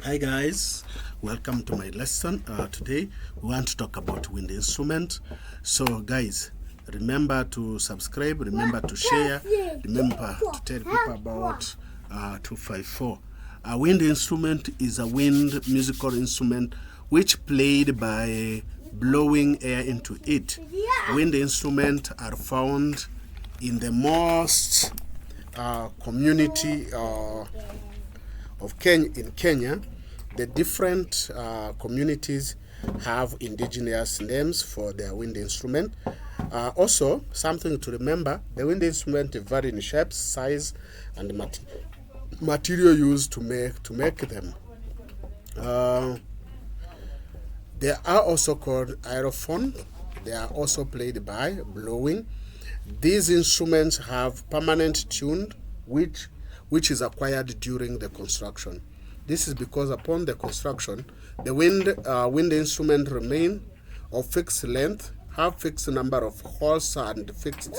Hi guys, welcome to my lesson. Today we want to talk about wind instrument. So guys, remember to subscribe, remember to share, remember to tell people about 254. A wind instrument is a wind musical instrument which played by blowing air into it. Wind instruments are found in the most community of Kenya. In Kenya, the different communities have indigenous names for their wind instrument. Also, something to remember, the wind instrument vary in shapes, size, and material used to make them. They are also called aerophone. They are also played by blowing. These instruments have permanent tune, which is acquired during the construction. This is because upon the construction, the wind instrument remain of fixed length, have fixed number of holes and fixed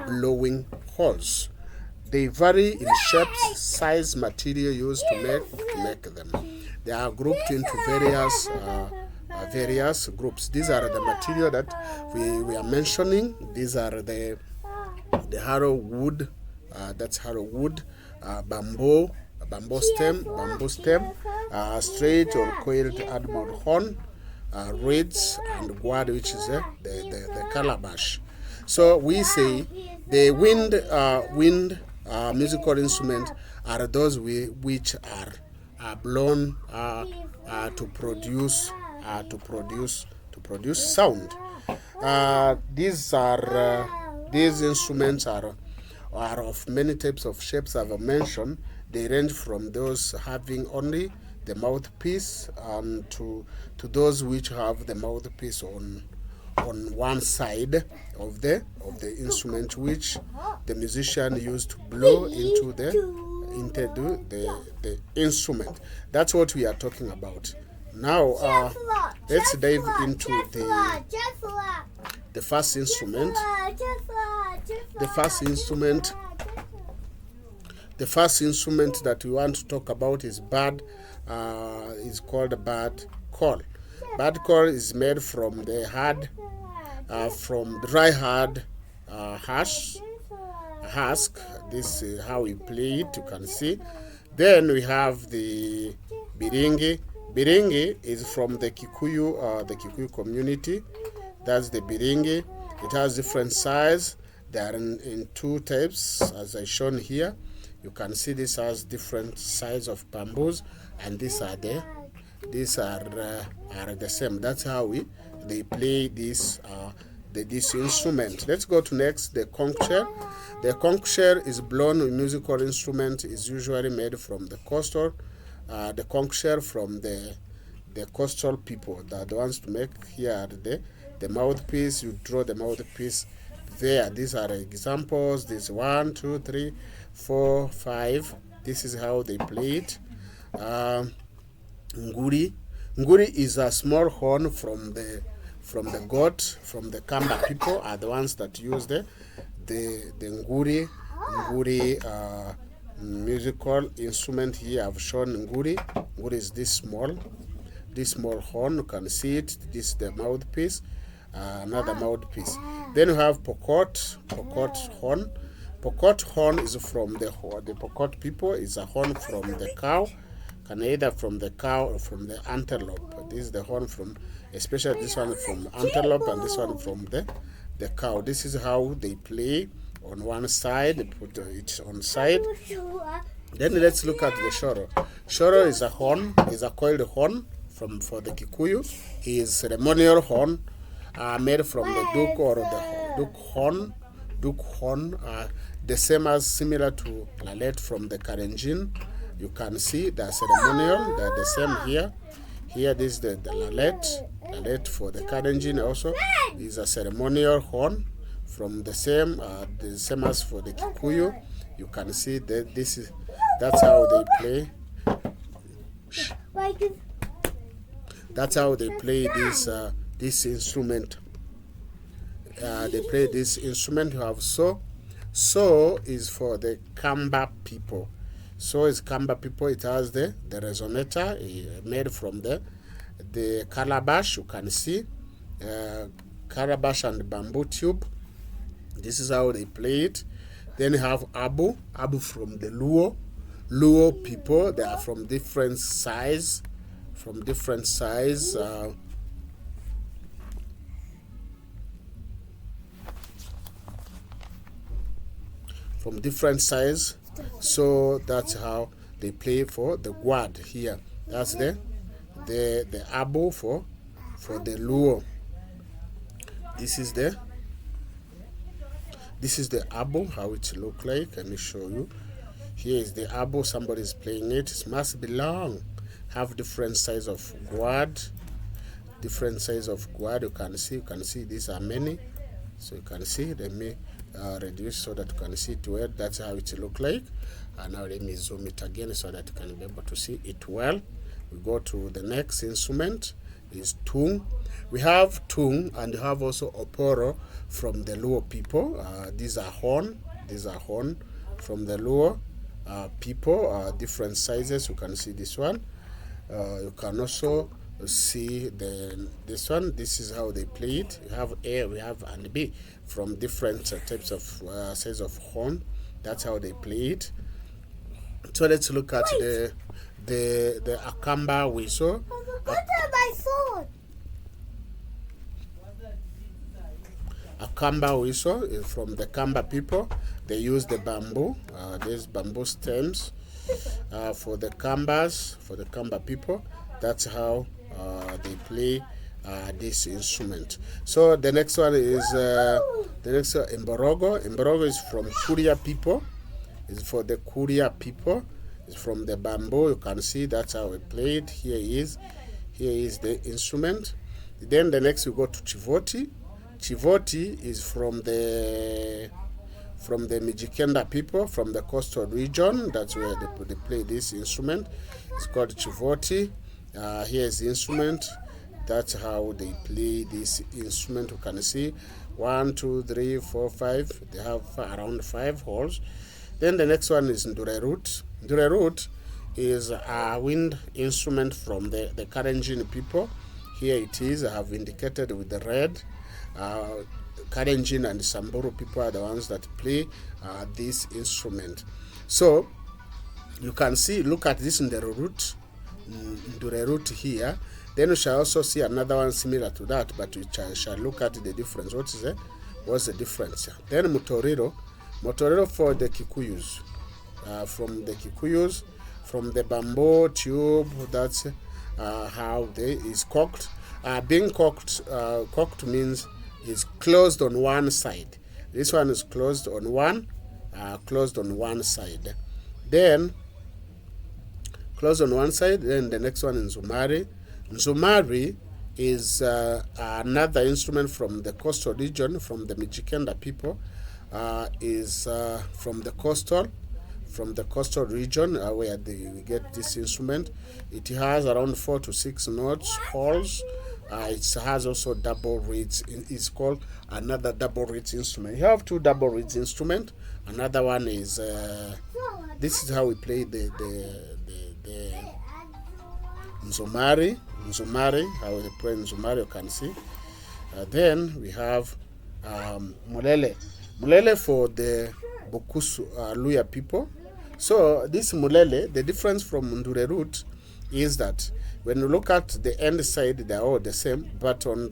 blowing holes. They vary in shapes, size, material used to make them. They are grouped into various groups. These are the material that we are mentioning. These are the harrow wood, that's harrow wood, bamboo stem, straight or coiled admod horn, reeds, and guad, which is the calabash. So we say the wind musical instruments are those which are blown to produce sound. These instruments are of many types of shapes I've mentioned. They range from those having only the mouthpiece to those which have the mouthpiece on one side of the instrument, which the musician used to blow into the instrument. That's what we are talking about. Now, let's dive into the first instrument. The first instrument that we want to talk about is called bird call. Bird call is made from dry hard husk. This is how we play it. You can see. Then we have the biringi. Biringi is from the Kikuyu community. That's the biringi. It has different size. They are in two types, as I shown here. You can see this has different size of bamboos, and these are the same. That's how they play this instrument. Let's go to next, the conch shell. The conch shell is blown musical instrument, is usually made from the coastal. The conch shell from the coastal people, that the ones to make here the mouthpiece. You draw the mouthpiece there. These are examples. This 1, 2, 3, 4, 5. This is how they play it. Nguri is a small horn from the goat, from the Kamba people are the ones that use the nguri musical instrument. Here I've shown nguri. Nguri is this small horn. You can see it. This is the mouthpiece. Another mouthpiece. Then you have pokot horn. Pokot horn is from the Pokot people. Is a horn from the cow. Can either from the cow or from the antelope. This is the horn from, especially this one from antelope and this one from the cow. This is how they play. On one side, they put it on side. Then let's look at the shoro. Shoro is a horn, is a coiled horn for the Kikuyu. Is ceremonial horn made from the duck or the duck horn. The same as similar to lalette from the Karenjin. You can see the ceremonial. They're the same here. Here this is the lalette for the Karenjin also is a ceremonial horn from the same as for the Kikuyu. You can see that that's how they play. That's how they play this instrument. They play this instrument. You have so is for the Kamba people. So it's Kamba people. It has the resonator made from the calabash. You can see calabash and bamboo tube. This is how they play it. Then you have Abu from the Luo people. They are from different size, from different size. From different size. So that's how they play for the guad here. That's the Abu for the Luo. This is the Abu, how it look like. Let me show you. Here is the Abu. Somebody is playing it. It must be long. Have different size of guad. Different size of guad. You can see these are many. So you can see. Let me reduce so that you can see it well. That's how it look like. And now let me zoom it again so that you can be able to see it well. We go to the next instrument. Is tung. We have tung, and you have also oporo from the Luo people. These are horn from the Luo people. Different sizes. You can see this one. You can also see this one. This is how they play it. You have A, we have and B from different types of size of horn. That's how they play it. So let's look at the Akamba whistle. My phone. Akamba whistle is from the Kamba people. They use the bamboo, these bamboo stems for the Kambas, for the Kamba people. That's how they play this instrument. So the next one is Mborogo. Mborogo is from Kuria people. It's for the Kuria people. It's from the bamboo. You can see that's how we play it. Here is the instrument. Then the next we go to Chivoti. Chivoti is from the Mijikenda people, from the coastal region. That's where they play this instrument. It's called Chivoti. Here is the instrument. That's how they play this instrument. You can see 1, 2, 3, 4, 5. They have around 5 holes. Then the next one is Ndurerut. Ndurerut is a wind instrument from the Kalenjin people. Here it is. I have indicated with the red. Kalenjin and Samburu people are the ones that play this instrument. So you can see, look at this Ndurerut here. Then we shall also see another one similar to that, but we shall look at the difference. What's the difference? Then Motoriro for the Kikuyus. From the Kikuyus, from the bamboo tube. That's how they is cocked. Being cocked means is closed on one side. This one is closed on one side. Then closed on one side. Then the next one is Nzumari. Nzumari is another instrument from the coastal region, from the Mijikenda people. Is from the coastal region where we get this instrument. It has around 4 to 6 notes, holes. It has also double reeds. It's called another double reeds instrument. You have 2 double reeds instrument. Another one is this is how we play the Nzumari. How we play Nzumari, you can see. Then we have Mulele. Mulele for the Bokusu Luya people. So this Mulele, the difference from Ndurerut is that when you look at the end side, they are all the same. But on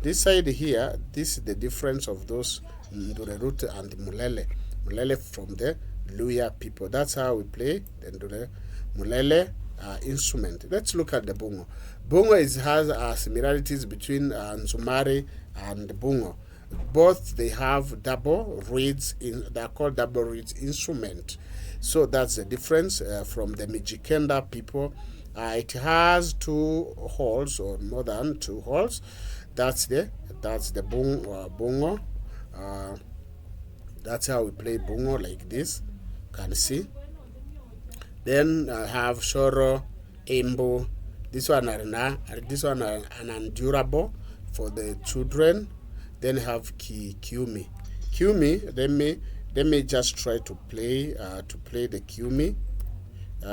this side here, this is the difference of those Ndurerut and Mulele. Mulele from the Luya people. That's how we play the Mulele instrument. Let's look at the Bungo. Bungo has similarities between Nzumari and Bungo. Both they have double reeds. They are called double reeds instrument. So that's the difference from the Mijikenda people. It has 2 holes or more than 2 holes. That's the bungo. That's how we play bungo, like this. Can see. Then I have shoro, embo. This one are an endurable for the children. Then have kiumi. Kiumi, let me just try to play the kiumi.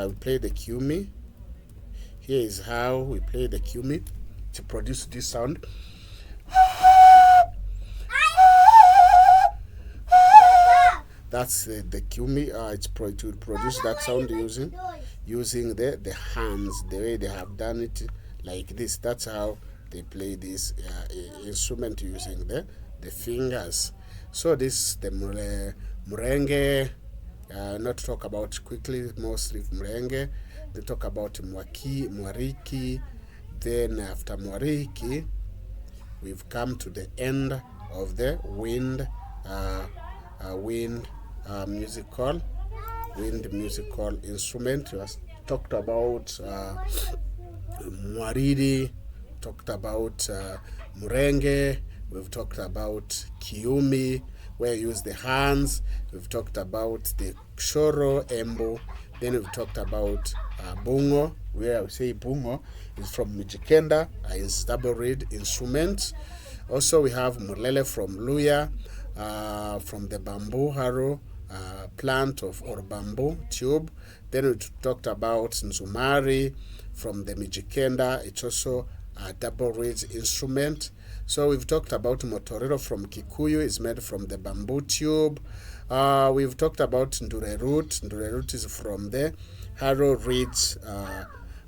we play the kiumi. Here is how we play the kiumi to produce this sound. That's the kiumi. It's to produce that sound using the hands, the way they have done it like this. That's how they play this instrument, using the fingers. So this the murenge. Not to talk about quickly, mostly murenge. They talk about mwariki. Then after mwariki, we've come to the end of the wind musical instrument. We have talked about mwariri, talked about murenge, we've talked about kiumi, where you use the hands. We've talked about the shoro, embo. Then we've talked about bungo, where I would say bungo is from Mijikenda, is double reed instrument. Also we have mulele from Luya, from the bamboo harrow plant or bamboo tube. Then we talked about nzumari from the Mijikenda. It's also a double reed instrument. So we've talked about motorero from Kikuyu, is made from the bamboo tube. We've talked about ndurerut. Ndurerut is from the harrow reeds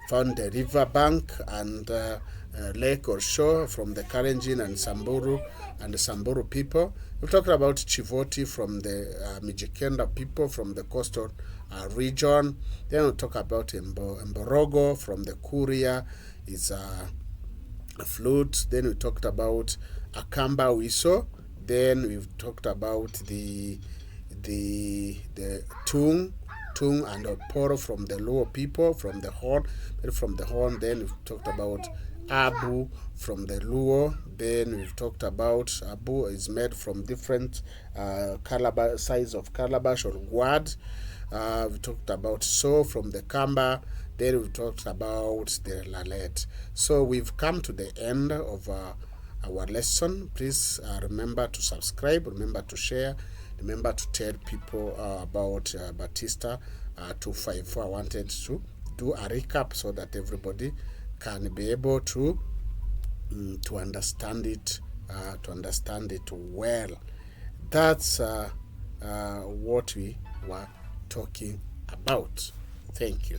found the river bank and lake or shore from the Kalenjin and the Samburu people. We've talked about chivoti from the Mijikenda people from the coastal region. Then we'll talk about mborogo from the Kuria, is a flute. Then we talked about akamba wiso. Then we've talked about the tung and oporo from the Luo people, from the horn. Then we've talked about abu from the Luo. Then we've talked about abu is made from different size of calabash or guad. We talked about so from the Kamba. Then we talked about the Lalet. So we've come to the end of our lesson. Please remember to subscribe, remember to share, remember to tell people about Batista 254. I wanted to do a recap so that everybody can be able to understand it, well. That's what we were talking about. Thank you.